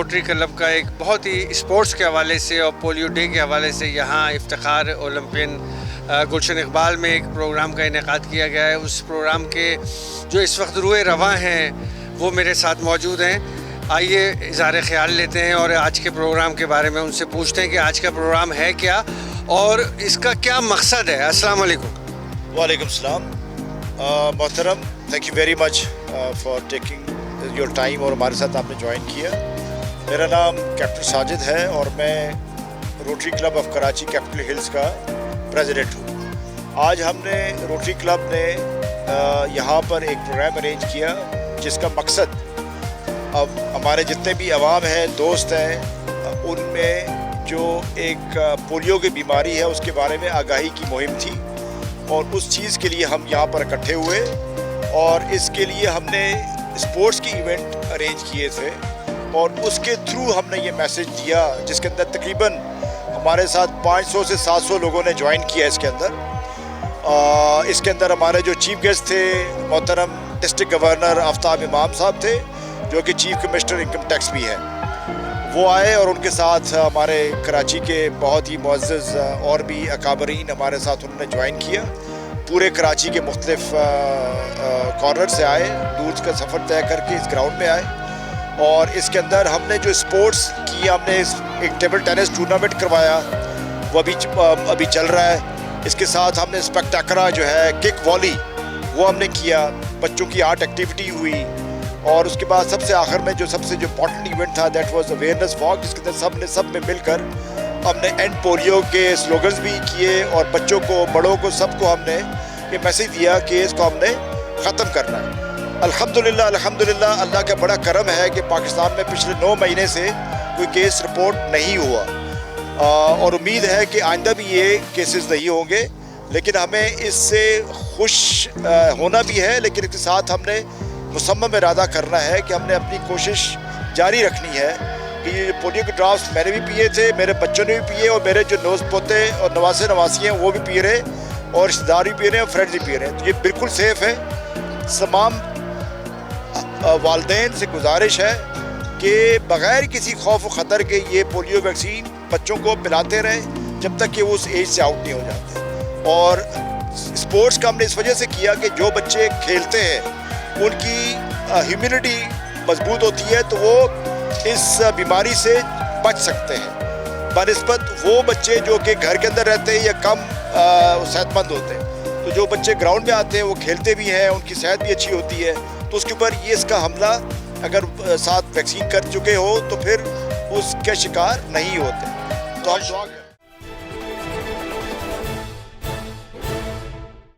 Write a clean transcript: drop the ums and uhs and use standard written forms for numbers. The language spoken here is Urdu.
روٹری کلب کا ایک بہت ہی اسپورٹس کے حوالے سے اور پولیو ڈے کے حوالے سے یہاں افتخار اولمپئن گلشن اقبال میں ایک پروگرام کا انعقاد کیا گیا ہے. اس پروگرام کے جو اس وقت روئے رواں ہیں وہ میرے ساتھ موجود ہیں. آئیے اظہار خیال لیتے ہیں اور آج کے پروگرام کے بارے میں ان سے پوچھتے ہیں کہ آج کا پروگرام ہے کیا اور اس کا کیا مقصد ہے. السلام علیکم. وعلیکم السلام. محترم, thank you very much for taking your time اور ہمارے ساتھ آپ نے جوائن کیا. میرا نام کیپٹن ساجد ہے اور میں Rotary club of Karachi capital Hills کا پریزیڈنٹ ہوں. آج ہم نے روٹری کلب نے یہاں پر ایک پروگرام ارینج کیا جس کا مقصد اب ہمارے جتنے بھی عوام ہیں, دوست ہیں, ان میں جو ایک پولیو کی بیماری ہے اس کے بارے میں آگاہی کی مہم تھی اور اس چیز کے لیے ہم یہاں پر اکٹھے ہوئے اور اس کے لیے ہم نے اسپورٹس کی ایونٹ ارینج کیے تھے اور اس کے تھرو ہم نے یہ میسیج دیا جس کے اندر تقریباً ہمارے ساتھ 500 سے 700 لوگوں نے جوائن کیا. اس کے اندر ہمارے جو چیف گیسٹ تھے محترم ڈسٹرکٹ گورنر آفتاب امام صاحب تھے جو کہ چیف کمشنر انکم ٹیکس بھی ہیں. وہ آئے اور ان کے ساتھ ہمارے کراچی کے بہت ہی معزز اور بھی اکابرین ہمارے ساتھ انہوں نے جوائن کیا. پورے کراچی کے مختلف کارنر سے آئے, دور کا سفر طے کر کے اس گراؤنڈ میں آئے اور اس کے اندر ہم نے جو اسپورٹس کی ہم نے ایک ٹیبل ٹینس ٹورنامنٹ کروایا, وہ ابھی چل رہا ہے. اس کے ساتھ ہم نے اسپیکٹیکرا جو ہے کک والی وہ ہم نے کیا, بچوں کی آرٹ ایکٹیویٹی ہوئی اور اس کے بعد سب سے آخر میں جو سب سے جو امپورٹنٹ ایونٹ تھا دیٹ واز اویئرنیس واک جس کے اندر سب میں مل کر ہم نے اینڈ پولیو کے سلوگنز بھی کیے اور بچوں کو بڑوں کو سب کو ہم نے یہ میسیج دیا کہ اس کو ہم نے ختم کرنا ہے. الحمدللہ اللہ کا بڑا کرم ہے کہ پاکستان میں پچھلے 9 مہینے سے کوئی کیس رپورٹ نہیں ہوا اور امید ہے کہ آئندہ بھی یہ کیسز نہیں ہوں گے. لیکن ہمیں اس سے خوش ہونا بھی ہے لیکن اس کے ساتھ ہم نے مصمم ارادہ کرنا ہے کہ ہم نے اپنی کوشش جاری رکھنی ہے کہ یہ پولیو کے ڈراپس میں نے بھی پیے تھے, میرے بچوں نے بھی پیے اور میرے جو نوز پوتے اور نواسے نواسی ہیں وہ بھی پی رہے اور رشتہ دار بھی پی رہے ہیں اور فرینڈز بھی پی رہے ہیں. تو یہ بالکل سیف ہے. تمام والدین سے گزارش ہے کہ بغیر کسی خوف و خطر کے یہ پولیو ویکسین بچوں کو پلاتے رہیں جب تک کہ وہ اس ایج سے آؤٹ نہیں ہو جاتے. اور اسپورٹس کا ہم نے اس وجہ سے کیا کہ جو بچے کھیلتے ہیں ان کی ہیومینٹی مضبوط ہوتی ہے تو وہ اس بیماری سے بچ سکتے ہیں بنسبت وہ بچے جو کہ گھر کے اندر رہتے ہیں یا کم صحت مند ہوتے ہیں. تو جو بچے گراؤنڈ میں آتے ہیں وہ کھیلتے بھی ہیں, ان کی صحت بھی اچھی ہوتی ہے تو اس کے اوپر یہ اس کا حملہ اگر ساتھ ویکسین کر چکے ہو تو پھر اس کے شکار نہیں ہوتے. تو ہم دعا کریں.